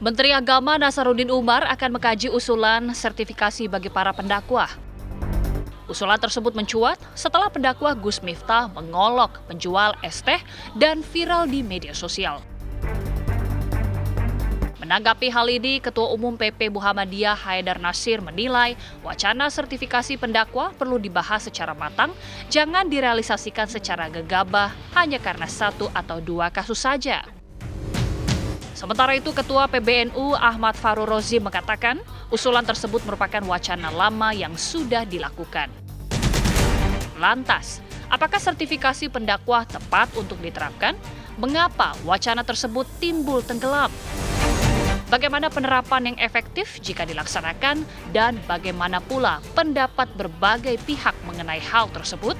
Menteri Agama Nasaruddin Umar akan mengkaji usulan sertifikasi bagi para pendakwah. Usulan tersebut mencuat setelah pendakwah Gus Miftah mengolok penjual es teh dan viral di media sosial. Menanggapi hal ini, Ketua Umum PP Muhammadiyah Haidar Nasir menilai wacana sertifikasi pendakwah perlu dibahas secara matang, jangan direalisasikan secara gegabah hanya karena satu atau dua kasus saja. Sementara itu, Ketua PBNU Ahmad Farur Rozi mengatakan usulan tersebut merupakan wacana lama yang sudah dilakukan. Lantas, apakah sertifikasi pendakwah tepat untuk diterapkan? Mengapa wacana tersebut timbul tenggelam? Bagaimana penerapan yang efektif jika dilaksanakan? Dan bagaimana pula pendapat berbagai pihak mengenai hal tersebut?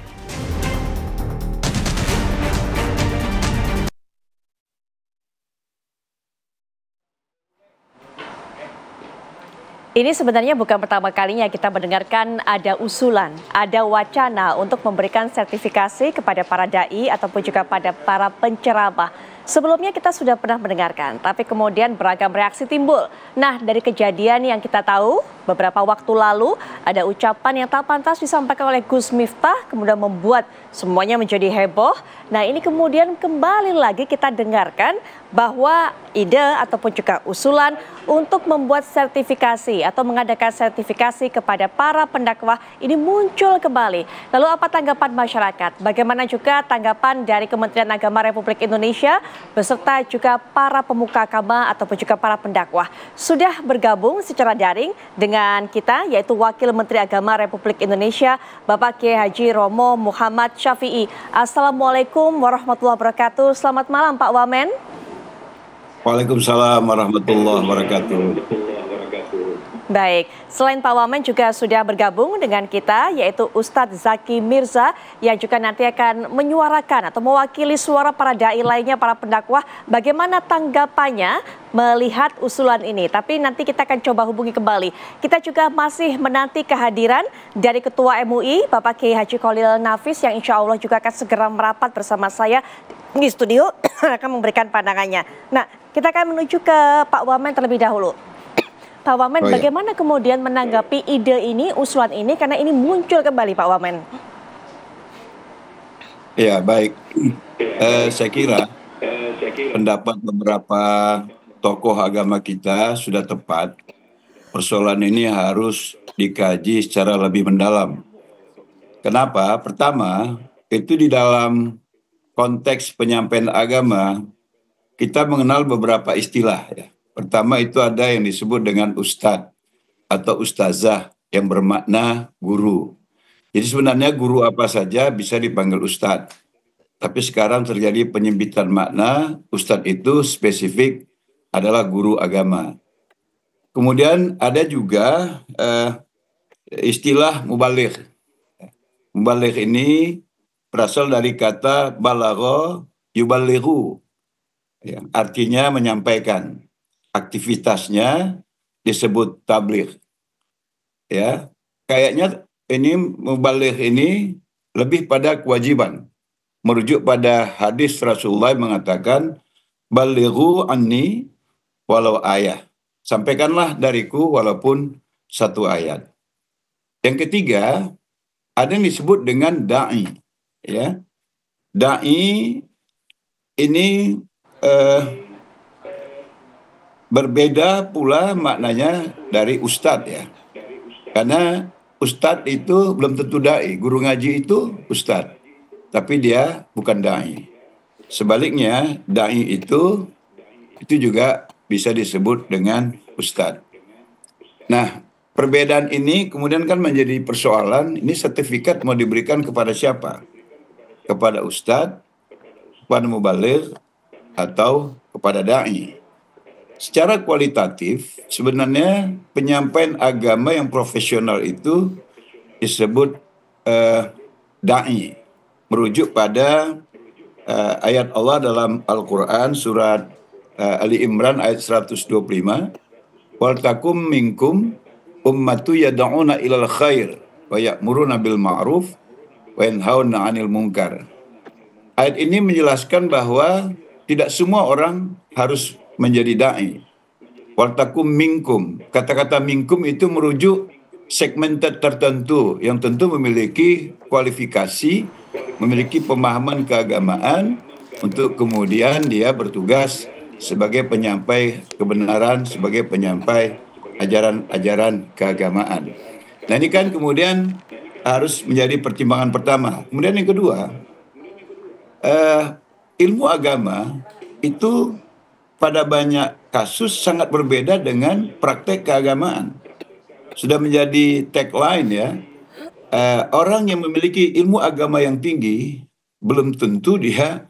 Ini sebenarnya bukan pertama kalinya kita mendengarkan ada usulan, ada wacana untuk memberikan sertifikasi kepada para dai ataupun juga pada para penceramah. Sebelumnya kita sudah pernah mendengarkan, tapi kemudian beragam reaksi timbul. Nah, dari kejadian yang kita tahu, beberapa waktu lalu ada ucapan yang tak pantas disampaikan oleh Gus Miftah, kemudian membuat semuanya menjadi heboh. Nah, ini kemudian kembali lagi kita dengarkan bahwa ide ataupun juga usulan untuk membuat sertifikasi atau mengadakan sertifikasi kepada para pendakwah ini muncul kembali. Lalu apa tanggapan masyarakat? Bagaimana juga tanggapan dari Kementerian Agama Republik Indonesia beserta juga para pemuka agama ataupun juga para pendakwah? Sudah bergabung secara daring dengan kita yaitu Wakil Menteri Agama Republik Indonesia Bapak Kiai Haji Romo Muhammad Syafi'i. Assalamualaikum warahmatullahi wabarakatuh. Selamat malam Pak Wamen. Waalaikumsalam warahmatullahi wabarakatuh. Baik, selain Pak Wamen juga sudah bergabung dengan kita yaitu Ustadz Zaki Mirza yang juga nanti akan menyuarakan atau mewakili suara para dai lainnya, para pendakwah. Bagaimana tanggapannya melihat usulan ini? Tapi nanti kita akan coba hubungi kembali. Kita juga masih menanti kehadiran dari Ketua MUI Bapak Kiai Haji Kholil Nafis yang insya Allah juga akan segera merapat bersama saya di studio akan memberikan pandangannya. Nah, kita akan menuju ke Pak Wamen terlebih dahulu. Pak Wamen, bagaimana kemudian menanggapi ide ini, usulan ini, karena ini muncul kembali Pak Wamen? Ya, baik. Saya kira pendapat beberapa tokoh agama kita sudah tepat. Persoalan ini harus dikaji secara lebih mendalam. Kenapa? Pertama, itu di dalam konteks penyampaian agama, kita mengenal beberapa istilah ya. Pertama itu ada yang disebut dengan ustadz atau ustazah yang bermakna guru. Jadi sebenarnya guru apa saja bisa dipanggil ustadz. Tapi sekarang terjadi penyempitan makna, ustadz itu spesifik adalah guru agama. Kemudian ada juga istilah mubaligh. Mubaligh ini berasal dari kata balagha yubalighu. Ya, artinya menyampaikan. Aktivitasnya disebut tabligh. Ya, kayaknya ini mubaligh ini lebih pada kewajiban. Merujuk pada hadis Rasulullah yang mengatakan balighu anni walau ayah. Sampaikanlah dariku walaupun satu ayat. Yang ketiga, ada yang disebut dengan dai. Ya. Dai ini berbeda pula maknanya dari ustadz ya. Karena ustadz itu belum tentu dai. Guru ngaji itu ustadz. Tapi dia bukan dai. Sebaliknya dai itu juga bisa disebut dengan ustadz. Nah, perbedaan ini kemudian kan menjadi persoalan. Ini sertifikat mau diberikan kepada siapa? Kepada ustadz, kepada mubaligh, atau kepada dai. Secara kualitatif, sebenarnya penyampaian agama yang profesional itu disebut da'i. Merujuk pada ayat Allah dalam Al-Quran, surat Ali Imran ayat 125. Wal takum minkum ummatu yad'una ilal khair wa ya'muruna bil ma'ruf wa yanhauna 'anil munkar. Ayat ini menjelaskan bahwa tidak semua orang harus menjadi da'i. Waltakum minkum. Kata-kata minkum itu merujuk segmented tertentu yang tentu memiliki kualifikasi, memiliki pemahaman keagamaan untuk kemudian dia bertugas sebagai penyampai kebenaran, sebagai penyampai ajaran-ajaran keagamaan. Nah ini kan kemudian harus menjadi pertimbangan pertama. Kemudian yang kedua, ilmu agama itu pada banyak kasus sangat berbeda dengan praktek keagamaan. Sudah menjadi tagline ya. Orang yang memiliki ilmu agama yang tinggi belum tentu dia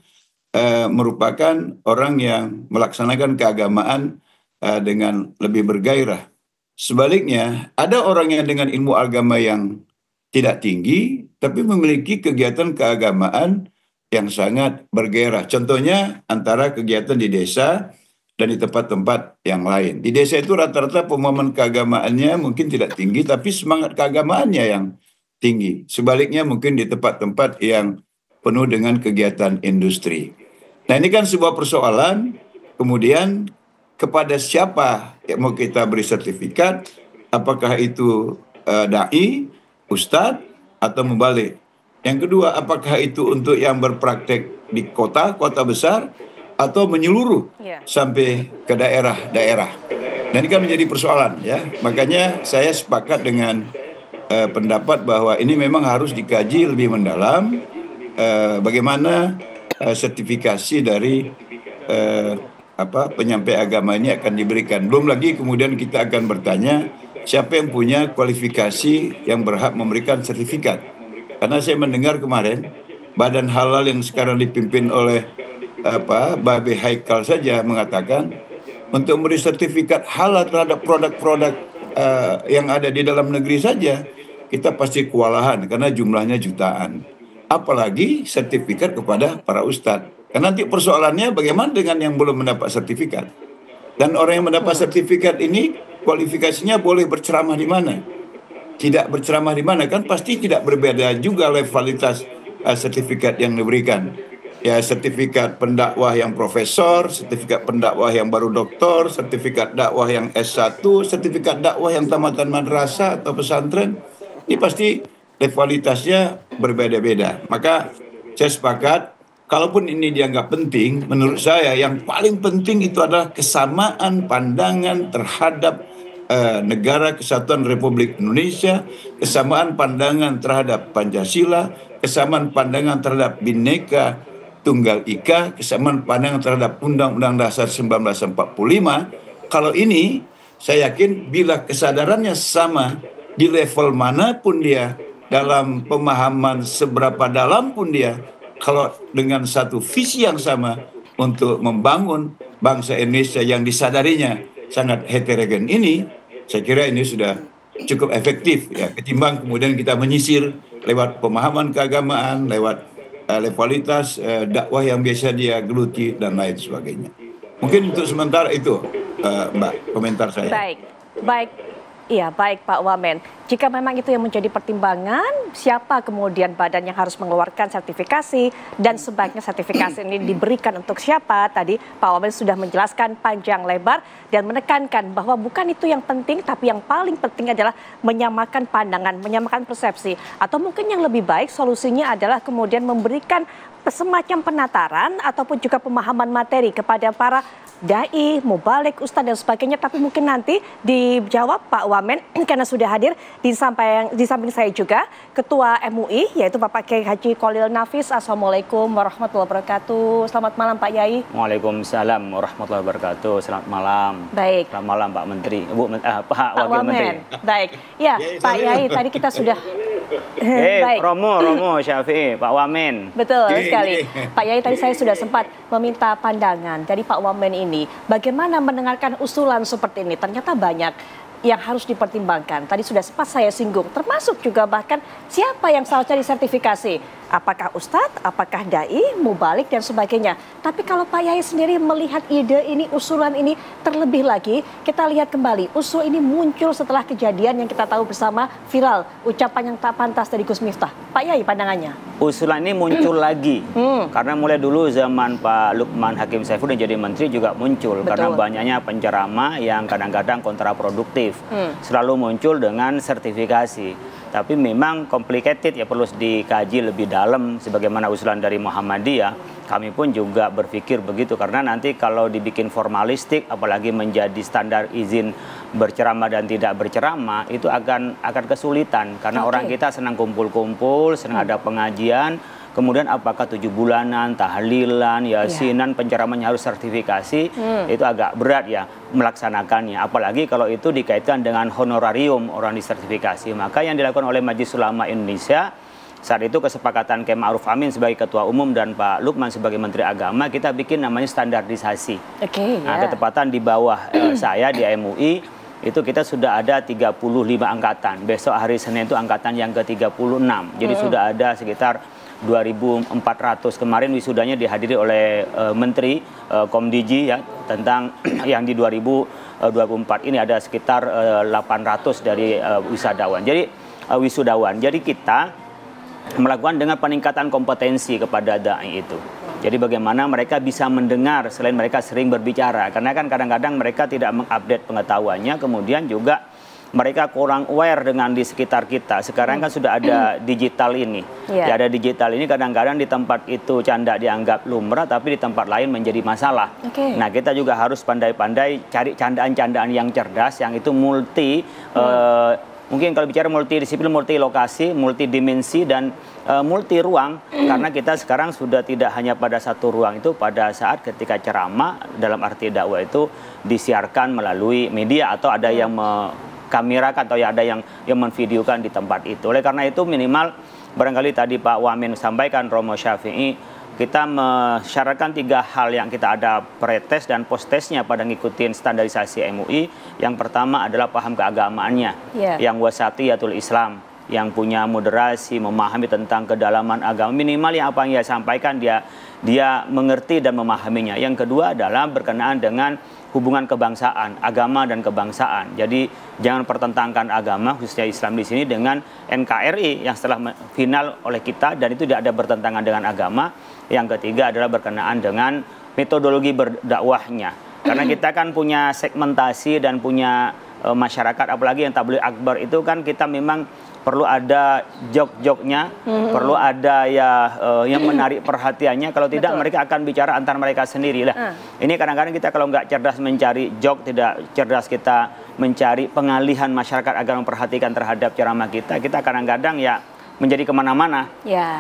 merupakan orang yang melaksanakan keagamaan dengan lebih bergairah. Sebaliknya, ada orang yang dengan ilmu agama yang tidak tinggi, tapi memiliki kegiatan keagamaan yang sangat bergairah. Contohnya antara kegiatan di desa dan di tempat-tempat yang lain. Di desa itu rata-rata pemahaman keagamaannya mungkin tidak tinggi, tapi semangat keagamaannya yang tinggi. Sebaliknya mungkin di tempat-tempat yang penuh dengan kegiatan industri. Nah ini kan sebuah persoalan, kemudian kepada siapa yang mau kita beri sertifikat, apakah itu da'i, ustadz, atau mubalik. Yang kedua, apakah itu untuk yang berpraktek di kota besar, atau menyeluruh sampai ke daerah-daerah. Dan ini kan menjadi persoalan ya. Makanya saya sepakat dengan pendapat bahwa ini memang harus dikaji lebih mendalam bagaimana sertifikasi dari penyampai agama ini akan diberikan. Belum lagi kemudian kita akan bertanya siapa yang punya kualifikasi yang berhak memberikan sertifikat. Karena saya mendengar kemarin Badan Halal yang sekarang dipimpin oleh Babe Haikal saja mengatakan untuk memberi sertifikat halal terhadap produk-produk yang ada di dalam negeri saja kita pasti kewalahan karena jumlahnya jutaan. Apalagi sertifikat kepada para ustadz. Karena nanti persoalannya bagaimana dengan yang belum mendapat sertifikat. Dan orang yang mendapat sertifikat ini kualifikasinya boleh berceramah di mana? Tidak berceramah di mana? Kan pasti tidak berbeda juga levelitas sertifikat yang diberikan. Ya, sertifikat pendakwah yang profesor, sertifikat pendakwah yang baru doktor, sertifikat dakwah yang S1, sertifikat dakwah yang tamatan madrasah atau pesantren. Ini pasti levelitasnya berbeda-beda. Maka saya sepakat, kalaupun ini dianggap penting, menurut saya yang paling penting itu adalah kesamaan pandangan terhadap Negara Kesatuan Republik Indonesia, kesamaan pandangan terhadap Pancasila, kesamaan pandangan terhadap Bhinneka Tunggal Ika, kesamaan pandangan terhadap Undang-Undang Dasar 1945. Kalau ini, saya yakin bila kesadarannya sama di level manapun dia, dalam pemahaman seberapa dalam pun dia, kalau dengan satu visi yang sama untuk membangun bangsa Indonesia yang disadarinya sangat heterogen ini, saya kira ini sudah cukup efektif ya, ketimbang kemudian kita menyisir lewat pemahaman keagamaan, lewat levelitas dakwah yang biasa dia geluti dan lain sebagainya. Mungkin untuk sementara itu Mbak komentar saya. Baik. Iya, baik Pak Wamen. Jika memang itu yang menjadi pertimbangan, siapa kemudian badan yang harus mengeluarkan sertifikasi dan sebaiknya sertifikasi ini diberikan untuk siapa? Tadi Pak Wamen sudah menjelaskan panjang lebar dan menekankan bahwa bukan itu yang penting, tapi yang paling penting adalah menyamakan pandangan, menyamakan persepsi. Atau mungkin yang lebih baik solusinya adalah kemudian memberikan semacam penataran ataupun juga pemahaman materi kepada para dai, mubalik, ustadz dan sebagainya. Tapi mungkin nanti dijawab Pak Wamen karena sudah hadir di samping saya juga Ketua MUI yaitu Bapak Kiai Haji Kholil Nafis. Assalamualaikum warahmatullahi wabarakatuh. Selamat malam Pak Yai. Waalaikumsalam warahmatullahi wabarakatuh. Selamat malam. Baik. Selamat malam Pak Menteri, Pak Wakil Wamen. Menteri. Baik. Ya Pak Yai tadi kita sudah Baik. Romo Syafi'i, Pak Wamen. Betul sekali. Pak Yai, tadi saya sudah sempat meminta pandangan dari Pak Wamen ini. Bagaimana mendengarkan usulan seperti ini? Ternyata banyak yang harus dipertimbangkan. Tadi sudah sempat saya singgung, termasuk juga bahkan siapa yang seharusnya disertifikasi. Apakah ustadz, apakah dai, mubalik dan sebagainya. Tapi kalau Pak Yai sendiri melihat ide ini, usulan ini, terlebih lagi kita lihat kembali usul ini muncul setelah kejadian yang kita tahu bersama viral, ucapan yang tak pantas dari Gus Miftah. Pak Yai pandangannya? Usulan ini muncul lagi karena mulai dulu zaman Pak Lukman Hakim Saifuddin jadi menteri juga muncul. Betul. Karena banyaknya penceramah yang kadang-kadang kontraproduktif selalu muncul dengan sertifikasi. Tapi memang complicated ya, perlu dikaji lebih dalam sebagaimana usulan dari Muhammadiyah. Kami pun juga berpikir begitu karena nanti kalau dibikin formalistik apalagi menjadi standar izin berceramah dan tidak berceramah itu akan kesulitan karena orang kita senang kumpul-kumpul, senang ada pengajian. Kemudian apakah 7 bulanan, tahlilan, yasinan, penceramannya harus sertifikasi, itu agak berat ya melaksanakannya. Apalagi kalau itu dikaitkan dengan honorarium orang disertifikasi. Maka yang dilakukan oleh Majelis Ulama Indonesia, saat itu kesepakatan Kiai Ma'ruf Amin sebagai Ketua Umum dan Pak Lukman sebagai Menteri Agama, kita bikin namanya standarisasi. Nah, ketepatan di bawah saya di MUI, itu kita sudah ada 35 angkatan. Besok hari Senin itu angkatan yang ke-36. Jadi sudah ada sekitar 2.400 kemarin wisudanya dihadiri oleh Menteri Komdiji ya tentang yang di 2024 ini ada sekitar 800 dari wisadawan. Jadi wisudawan. Jadi kita melakukan dengan peningkatan kompetensi kepada dai itu. Jadi bagaimana mereka bisa mendengar selain mereka sering berbicara. Karena kan kadang-kadang mereka tidak mengupdate pengetahuannya, kemudian juga mereka kurang aware dengan di sekitar kita. Sekarang kan sudah ada digital ini. Ya, ada digital ini kadang-kadang di tempat itu canda dianggap lumrah, tapi di tempat lain menjadi masalah. Nah, kita juga harus pandai-pandai cari candaan-candaan yang cerdas, yang itu multi, mungkin kalau bicara multidisiplin, multi lokasi, multidimensi, dan multi ruang. Karena kita sekarang sudah tidak hanya pada satu ruang itu, pada saat ketika ceramah, dalam arti dakwah itu disiarkan melalui media atau ada yang kamerakan atau ya ada yang menvideokan di tempat itu. Oleh karena itu minimal barangkali tadi Pak Wamen sampaikan, Romo Syafi'i, kita mensyaratkan 3 hal yang kita ada pretest dan posttestnya pada ngikutin standarisasi MUI. Yang pertama adalah paham keagamaannya, yang wasatiyatul Islam, yang punya moderasi, memahami tentang kedalaman agama, minimal yang apa yang dia sampaikan dia mengerti dan memahaminya. Yang kedua adalah berkenaan dengan hubungan kebangsaan, agama dan kebangsaan. Jadi jangan pertentangkan agama, khususnya Islam di sini, dengan NKRI yang setelah final oleh kita dan itu tidak ada bertentangan dengan agama. Yang ketiga adalah berkenaan dengan metodologi berdakwahnya. Karena kita kan punya segmentasi dan punya masyarakat, apalagi yang tabligh akbar itu kan kita memang perlu ada jok-joknya, perlu ada yang menarik perhatiannya. Kalau tidak mereka akan bicara antar mereka sendiri lah. Ini kadang-kadang kita kalau nggak cerdas mencari jok, tidak cerdas kita mencari pengalihan masyarakat agar memperhatikan terhadap ceramah kita kadang-kadang ya menjadi kemana-mana.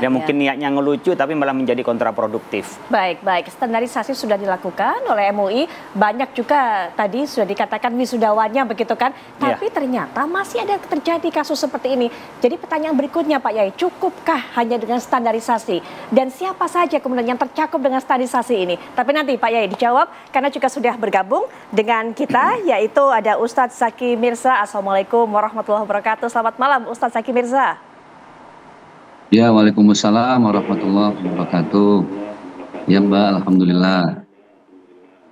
Mungkin niatnya ngelucu tapi malah menjadi kontraproduktif. Baik. Standarisasi sudah dilakukan oleh MUI. Banyak juga tadi sudah dikatakan wisudawannya begitu kan. Tapi ternyata masih ada terjadi kasus seperti ini. Jadi pertanyaan berikutnya Pak Yai, cukupkah hanya dengan standarisasi? Dan siapa saja kemudian yang tercakup dengan standarisasi ini? Tapi nanti Pak Yai dijawab karena juga sudah bergabung dengan kita, yaitu ada Ustadz Zaki Mirza. Assalamualaikum warahmatullahi wabarakatuh. Selamat malam Ustadz Zaki Mirza. Ya, waalaikumsalam warahmatullahi wabarakatuh. Ya Mbak, alhamdulillah.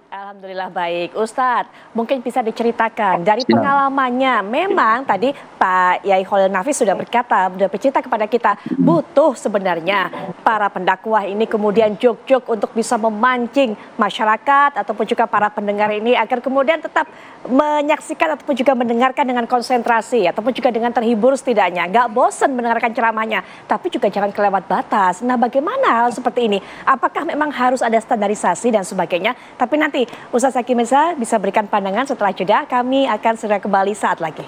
Alhamdulillah baik. Ustadz, mungkin bisa diceritakan dari pengalamannya. Memang tadi Pak Yai Khalil Nafis sudah bercerita kepada kita, butuh sebenarnya para pendakwah ini kemudian jok-jok untuk bisa memancing masyarakat ataupun juga para pendengar ini agar kemudian tetap menyaksikan ataupun juga mendengarkan dengan konsentrasi ataupun juga dengan terhibur setidaknya. Nggak bosan mendengarkan ceramahnya, tapi juga jangan kelewat batas. Nah, bagaimana hal seperti ini? Apakah memang harus ada standarisasi dan sebagainya? Tapi nanti Ustadz Zaki Mirza bisa berikan pandangan setelah jeda. Kami akan segera kembali saat lagi.